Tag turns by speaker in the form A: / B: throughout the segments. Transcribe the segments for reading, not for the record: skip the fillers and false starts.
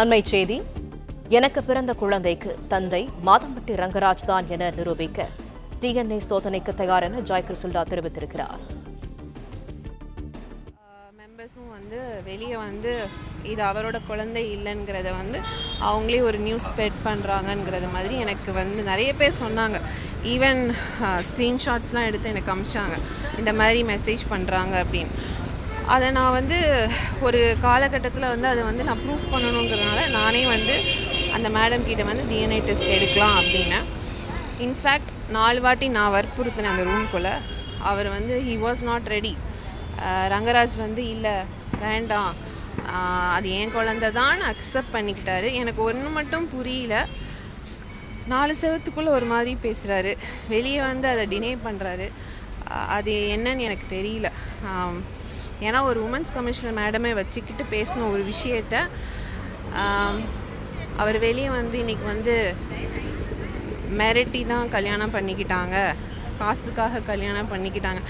A: அண்மைச் செய்தி. எனக்கு பிறந்த குழந்தைக்கு தந்தை மாதம்பட்டி ரங்கராஜ் தான் என நிரூபிக்க டிஎன்ஏ சோதனைக்கு தயார் என ஜாய் கிருஷ்ணா தெரிவித்திருக்கிறார்.
B: மெம்பர்ஸும் வெளியே இது அவரோட குழந்தை இல்லைங்கிறத அவங்களே ஒரு நியூஸ் ஸ்ப்ரெட் பண்ணுறாங்கங்கிறது மாதிரி எனக்கு நிறைய பேர் சொன்னாங்க. ஈவன் ஸ்க்ரீன்ஷாட்ஸ்லாம் எடுத்து எனக்கு அனுப்பிச்சாங்க, இந்த மாதிரி மெசேஜ் பண்ணுறாங்க அப்படின்னு. அதை நான் ஒரு காலகட்டத்தில் அதை நான் ப்ரூஃப் பண்ணணுங்கிறதுனால நானே அந்த மேடம் கிட்ட டிஎன்ஏ டெஸ்ட் எடுக்கலாம் அப்படின்னு. இன்ஃபேக்ட் 4 வாட்டி நான் வற்புறுத்தினேன் அந்த ரூம்குள்ளே. அவர் he was not ready. Rangaraj இல்லை வேண்டாம், அது என் குழந்தை தான் அக்செப்ட் பண்ணிக்கிட்டாரு. எனக்கு ஒன்று மட்டும் புரியல, 4 செவத்துக்குள்ளே ஒரு மாதிரி பேசுகிறாரு, வெளியே அதை டினை பண்ணுறாரு. அது என்னன்னு எனக்கு தெரியல. ஏன்னா ஒரு உமன்ஸ் கமிஷனர் மேடமே வச்சுக்கிட்டு பேசின ஒரு விஷயத்த அவர் வெளியே இன்னைக்கு மிரட்டி தான் கல்யாணம் பண்ணிக்கிட்டாங்க, காசுக்காக கல்யாணம் பண்ணிக்கிட்டாங்க.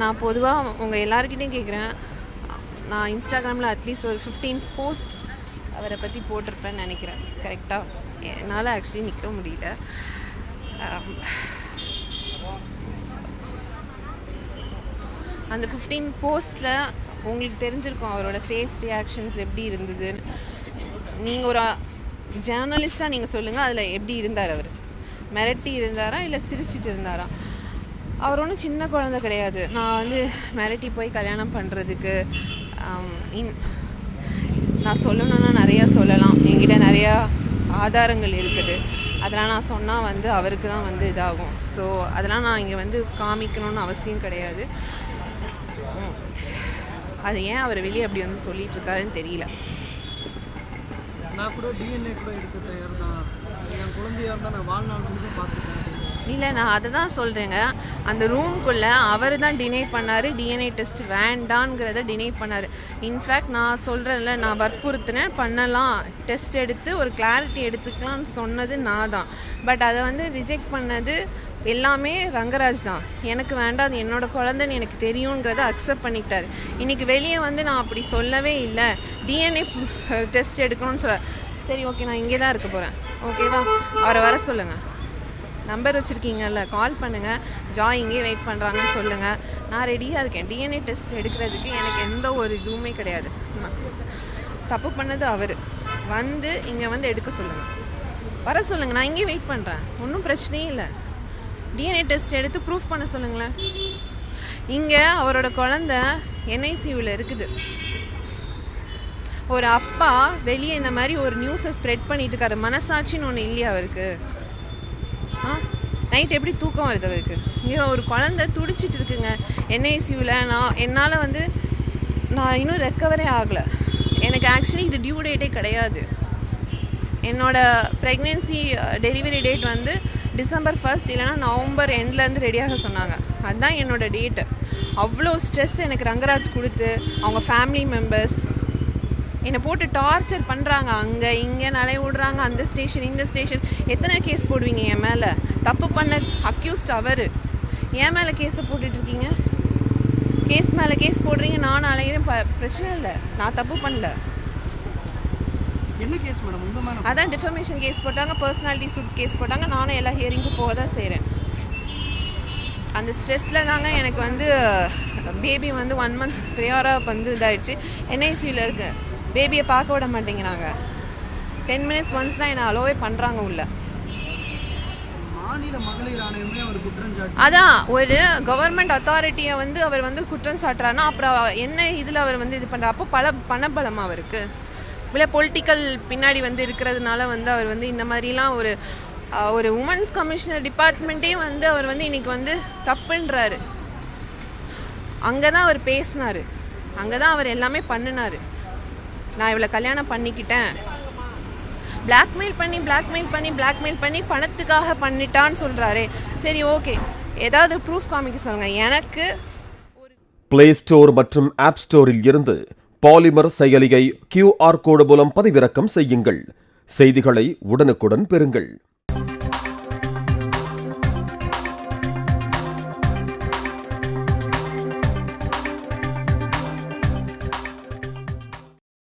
B: நான் பொதுவாக உங்கள் எல்லாருக்கிட்டையும் கேட்குறேன், நான் இன்ஸ்டாகிராமில் அட்லீஸ்ட் ஒரு 15 போஸ்ட் அவரை பற்றி போட்டிருப்பேன்னு நினைக்கிறேன். கரெக்டாக என்னால் ஆக்சுவலி நிற்க முடியல. அந்த 15 போஸ்ட்டில் உங்களுக்கு தெரிஞ்சிருக்கும் அவரோட ஃபேஸ் ரியாக்ஷன்ஸ் எப்படி இருந்ததுன்னு. நீங்கள் ஒரு ஜேர்னலிஸ்ட்டாக நீங்கள் சொல்லுங்கள், அதில் எப்படி இருந்தார் அவர்? மிரட்டி இருந்தாரா இல்லை சிரிச்சிட்டு இருந்தாரா? அவர் ஒன்றும் சின்ன குழந்தை கிடையாது. நான் மிரட்டி போய் கல்யாணம் பண்ணுறதுக்கு நான் சொல்லணுன்னா நிறையா சொல்லலாம். என்கிட்ட நிறையா ஆதாரங்கள் இருக்குது. அதெல்லாம் நான் சொன்னால் அவருக்கு தான் இதாகும். ஸோ அதெல்லாம் நான் இங்கே காமிக்கணும்னு அவசியம் கிடையாது. அது ஏன் அவர் வெளியே அப்படி சொல்லிட்டு இருக்காருன்னு தெரியல.
C: நான் கூட டிஎன்ஏ கூட எடுக்க தயார் தான், என் குழந்தையாக இருந்தால் நான் வாழ்நாள் முழுக்க பார்த்துட்டேன்.
B: இல்லை, நான் அதை தான் சொல்கிறேங்க. அந்த ரூம்குள்ளே அவர் தான் டினை பண்ணார், டிஎன்ஏ டெஸ்ட் வேண்டாங்கிறத டினை பண்ணார். இன்ஃபேக்ட் நான் சொல்கிறேன்ல, நான் வற்புறுத்தினேன் பண்ணலாம், டெஸ்ட் எடுத்து ஒரு கிளாரிட்டி எடுத்துக்கலாம்னு சொன்னது நான் தான். பட் அதை ரிஜெக்ட் பண்ணது எல்லாமே ரங்கராஜ் தான். எனக்கு வேண்டாம், அது என்னோடய குழந்தைன்னு எனக்கு தெரியுங்கிறத அக்செப்ட் பண்ணிக்கிட்டாரு. இன்றைக்கி வெளியே நான் அப்படி சொல்லவே இல்லை, டிஎன்ஏ டெஸ்ட் எடுக்கணும்னு சொல்ல. சரி, ஓகே, நான் இங்கே தான் இருக்க போகிறேன், ஓகேவா? அவரை வர சொல்லுங்கள், நம்பர் வச்சுருக்கீங்கல்ல, கால் பண்ணுங்கள். ஜாய் இங்கே வெயிட் பண்ணுறாங்கன்னு சொல்லுங்கள். நான் ரெடியாக இருக்கேன். டிஎன்ஏ டெஸ்ட் எடுக்கிறதுக்கு எனக்கு எந்த ஒரு இதுவுமே கிடையாது. தப்பு பண்ணது அவர். இங்கே எடுக்க சொல்லுங்கள், வர சொல்லுங்கள். நான் இங்கே வெயிட் பண்ணுறேன், ஒன்றும் பிரச்சனையும் இல்லை. டிஎன்ஏ டெஸ்ட் எடுத்து ப்ரூஃப் பண்ண சொல்லுங்களேன். இங்கே அவரோட குழந்தை என்ஐசியூவில் இருக்குது. ஒரு அப்பா வெளியே இந்த மாதிரி ஒரு நியூஸை ஸ்ப்ரெட் பண்ணிட்டு இருக்காரு. மனசாட்சின்னு ஒன்று இல்லையா அவருக்கு? நைட் எப்படி தூக்கம் வருது அவருக்கு? இங்கே ஒரு குழந்தை துடிச்சிட்டு இருக்குங்க என்ஐசியூவில். என்னால் நான் இன்னும் ரெக்கவரே ஆகலை. எனக்கு ஆக்சுவலி இது டியூ டேட்டே கிடையாது. என்னோடய ப்ரெக்னென்சி டெலிவரி டேட் டிசம்பர் 1 இல்லைனா நவம்பர் எண்ட்லேருந்து ரெடியாக சொன்னாங்க. அதுதான் என்னோடய டேட்டு. அவ்வளோ ஸ்ட்ரெஸ் எனக்கு ரங்கராஜ் கொடுத்து, அவங்க ஃபேமிலி மெம்பர்ஸ் என்னை போட்டு டார்ச்சர் பண்ணுறாங்க. அங்கே இங்கே நலைய விடுறாங்க, அந்த ஸ்டேஷன் இந்த ஸ்டேஷன். எத்தனை கேஸ் போடுவீங்க என் மேலே? தப்பு பண்ண அக்யூஸ்ட் அவர், என் மேலே கேஸை போட்டுட்ருக்கீங்க. கேஸ் மேலே கேஸ் போடுறீங்க, நானும் அலையிறேன். பிரச்சனை இல்லை, நான் தப்பு பண்ணல.
C: என்ன கேஸ் மேடம்?
B: அதான் டிஃபமேஷன் கேஸ் போட்டாங்க, பர்சனாலிட்டி சூட் கேஸ் போட்டாங்க. நானும் எல்லா ஹியரிங்கும் போக தான் செய்கிறேன். அந்த ஸ்ட்ரெஸ்ஸில் தாங்க எனக்கு பேபி 1 மந்த் ப்ரியாராக இதாகிடுச்சு. என்ஐசியூவில் இருக்குது. பேபியை பார்க்க விட மாட்டேங்கிறாங்க. 10 minutes ஒன்ஸ் தான் என்னை அலோவே பண்ணுறாங்க உள்ள. அதான் ஒரு கவர்மெண்ட் அத்தாரிட்டியை அவர் குற்றம் சாட்டுறாருன்னா அப்புறம் என்ன இதில் அவர் இது பண்ணுற? அப்போ பணபலம் அவருக்கு இல்லை பொலிட்டிக்கல் பின்னாடி இருக்கிறதுனால அவர் இந்த மாதிரிலாம் ஒரு உமன்ஸ் கமிஷனர் டிபார்ட்மெண்ட்டே அவர் இன்னைக்கு தப்புன்றாரு. அங்கே தான் அவர் பேசினார், அங்கே தான் அவர் எல்லாமே பண்ணினார். நான் இவளை கல்யாணம் பண்ணிக்கிட்டேன், பிளாக்மெயில் பண்ணி பணத்துக்காக பண்ணிட்டான்னு சொல்கிறாரே. சரி, ஓகே, ஏதாவது ப்ரூஃப் காமிக்க சொல்லுங்கள் எனக்கு.
D: பிளே ஸ்டோர் மற்றும் ஆப் ஸ்டோரில் இருந்து பாலிமர் செயலியை QR கோடு மூலம் பதிவிறக்கம் செய்யுங்கள். செய்திகளை உடனுக்குடன் பெறுங்கள்.